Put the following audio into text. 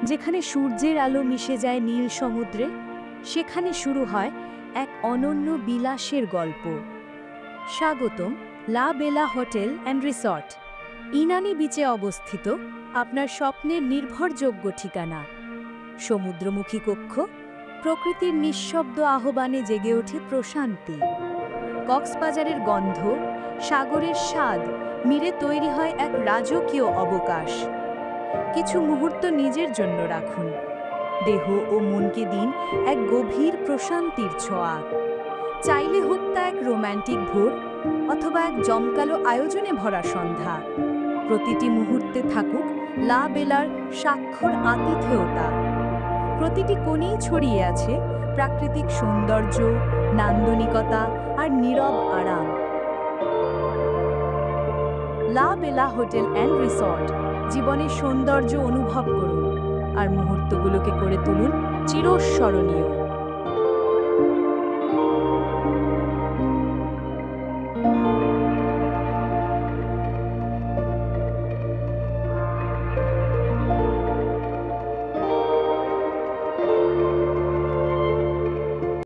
যেখানে সূর্যের আলো মিশে যায় নীল সমুদ্রে, সেখানে শুরু হয় এক অনন্য বিলাসের গল্প। স্বাগতম লা বেলা হোটেল অ্যান্ড রিসর্ট, ইনানি বিচে অবস্থিত আপনার স্বপ্নের নির্ভরযোগ্য ঠিকানা। সমুদ্রমুখী কক্ষ, প্রকৃতির নিঃশব্দ আহ্বানে জেগে ওঠে প্রশান্তি। কক্সবাজারের গন্ধ, সাগরের স্বাদ মিলে তৈরি হয় এক রাজকীয় অবকাশ। কিছু মুহূর্ত নিজের জন্য রাখুন, দেহ ও মনকে দিন এক গভীর প্রশান্তির ছোঁয়া। চাইলে হোক তা এক রোম্যান্টিক ভোর অথবা এক জমকালো আয়োজনে ভরা সন্ধ্যা, প্রতিটি মুহূর্তে থাকুক লা বেলার স্বাক্ষর আতিথেয়তা। প্রতিটি কোণেই ছড়িয়ে আছে প্রাকৃতিক সৌন্দর্য, নান্দনিকতা আর নীরব আরাম। লা বেলা হোটেল অ্যান্ড রিসর্ট, জীবনের সৌন্দর্য অনুভব করুন আর মুহূর্তগুলোকে করে তুলুন চিরস্মরণীয়।